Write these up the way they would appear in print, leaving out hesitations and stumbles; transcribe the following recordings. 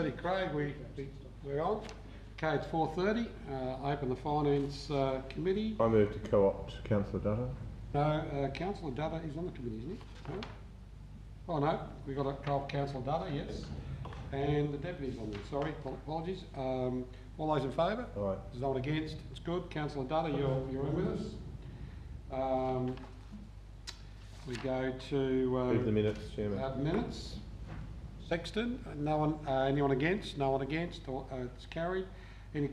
4:30. Craig, we're on. Okay, it's 4:30. Open the Finance Committee. I move to co-opt Councillor Dutta. No, Councillor Dutta is on the committee, isn't he? No? Oh no, we've got a co-opt Councillor Dutta, yes. And the deputy's on there, sorry, apologies. All those in favour? Aye. There's no one against. It's good. Councillor Dutta, you're in with us. We go to... Move the minutes, Chairman. Minutes. Sexton, no one, anyone against? No one against. It's carried. Any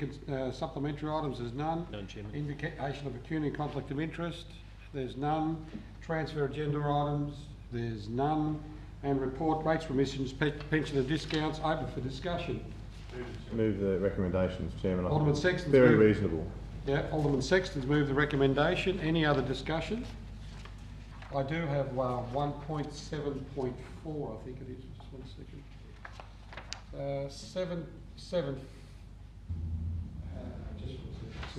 supplementary items? There's none. None, Chairman. Indication of pecuniary conflict of interest? There's none. Transfer agenda items? There's none. And report rates, remissions, pensioner discounts, open for discussion. Move the recommendations, Chairman. Alderman Sexton's very reasonable. Yeah, Alderman Sexton's moved the recommendation. Any other discussion? I do have 1.7.4, I think it is. Just 1 second. It's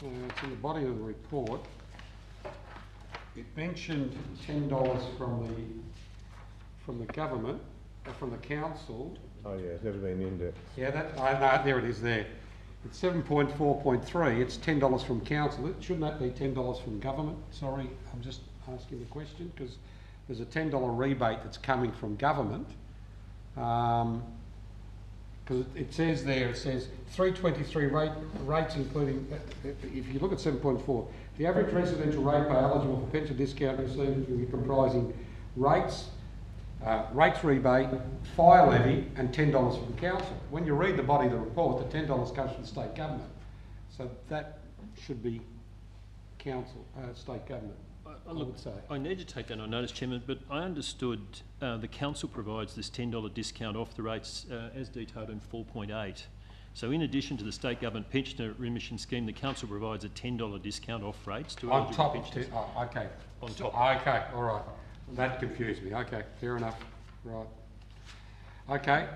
in the body of the report. It mentioned $10 from the government, from the council. Oh yeah, it's never been indexed. Yeah, no, there it is there. It's 7.4.3, it's $10 from council. Shouldn't that be $10 from government? Sorry, I'm just asking the question because there's a $10 rebate that's coming from government. Because it says there, it says 323 rates including, if you look at 7.4, the average residential ratepayer eligible for pension discount received will be comprising rates, rates rebate, fire levy and $10 from council. When you read the body of the report, the $10 comes from the state government. So that should be council, state government. I would say. I need to take that on notice, Chairman, but I understood the council provides this $10 discount off the rates as detailed in 4.8. So in addition to the state government pensioner remission scheme, the council provides a $10 discount off rates to on top pensioners. okay. On top. Okay, all right. That confused me. Okay, fair enough. Right. Okay,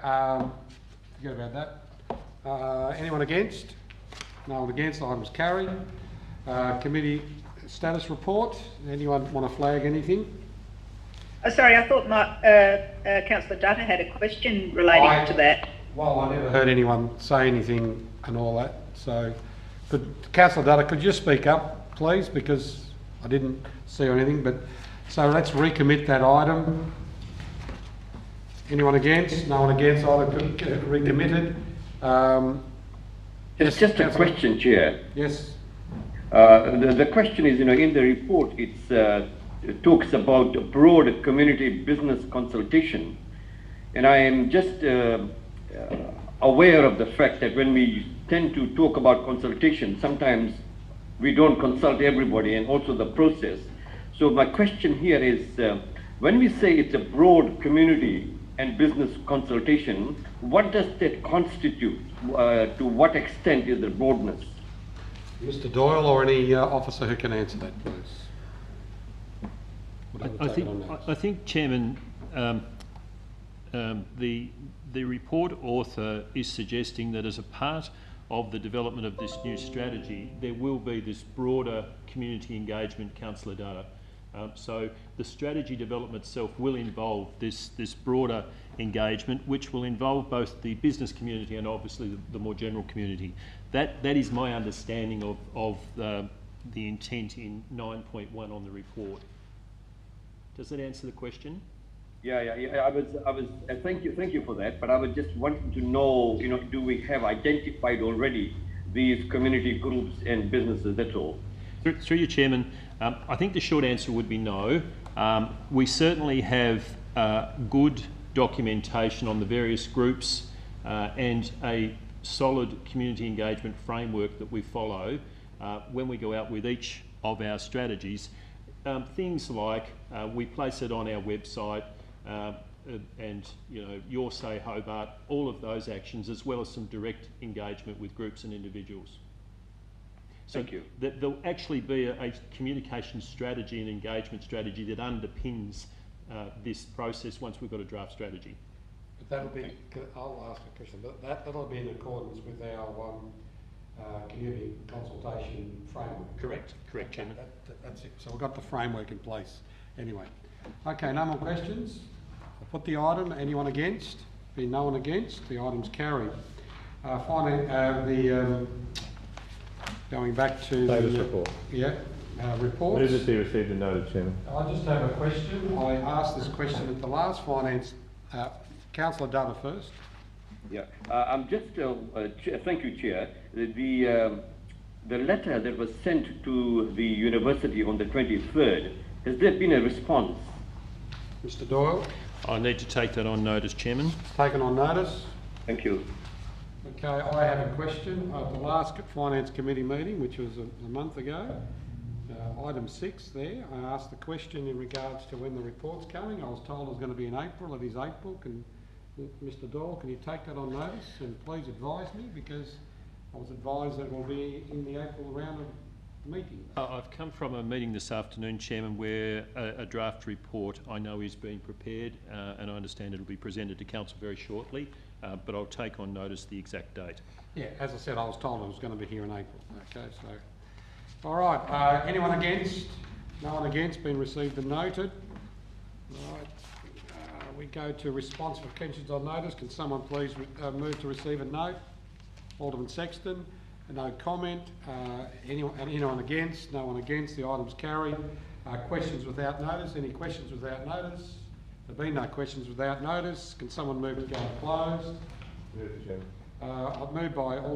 forget about that. Anyone against? No one against. Items carried. Committee status report. Anyone want to flag anything? Sorry, I thought Councillor Dutta had a question relating to that. Well, I never heard anyone say anything and all that. So, Councillor Dutta, could you speak up, please, because I didn't see anything. But so let's recommit that item. Anyone against? No one against. Either recommitted. It's just a question, Chair. Yes. The question is, in the report, it talks about broad community business consultation, and I am just aware of the fact that when we tend to talk about consultation, sometimes we don't consult everybody and also the process. So my question here is, when we say it's a broad community and business consultation, what does that constitute? To what extent is the broadness? Mr. Doyle or any officer who can answer that, please. I think, Chairman, the report author is suggesting that as a part of the development of this new strategy, there will be this broader community engagement, Councillor Dutta. So the strategy development itself will involve this broader engagement, which will involve both the business community and obviously the more general community. That is my understanding of the intent in 9.1 on the report. Does that answer the question? Yeah. I was. Thank you for that. But I was just wanting to know, do we have identified already these community groups and businesses? That's all. Through you, Chairman, I think the short answer would be no. We certainly have good documentation on the various groups and a solid community engagement framework that we follow when we go out with each of our strategies. Things like we place it on our website and Your Say Hobart, all of those actions, as well as some direct engagement with groups and individuals. So Thank you. There'll actually be a communication strategy and engagement strategy that underpins this process once we've got a draft strategy. But that'll be, I'll ask a question, but that'll be in accordance with our community consultation framework. Correct, Chairman. That's it. So we've got the framework in place anyway. Okay, no more questions. I'll put the item. Anyone against? Being no one against, the item's carried. Going back to Status the report. reports. Move that be received and noted, Chairman. I just have a question. I asked this question at the last finance. Councillor Dutta first. Yeah, I'm just, thank you, Chair. The letter that was sent to the university on the 23rd, has there been a response? Mr Doyle, I need to take that on notice, Chairman. taken on notice. Thank you. Okay, I have a question. At the last Finance Committee meeting, which was a month ago, item 6 there, I asked the question in regards to when the report's coming. I was told it was going to be in April. It is April. Mr Doyle, can you take that on notice and please advise me, because I was advised that it will be in the April round of meetings. I've come from a meeting this afternoon, Chairman, where a draft report I know is being prepared, and I understand it will be presented to Council very shortly, but I'll take on notice the exact date. Yeah, as I said, I was told it was going to be here in April. Okay, so, all right. Anyone against? No one against. Been received and noted. Right. We go to response for questions on notice. Can someone please move to receive and note? Alderman Sexton. No comment. Anyone against? No one against. The item's carried. Questions without notice. Any questions without notice? There have been no questions without notice. Can someone move to go closed? Move, Chairman. I've moved by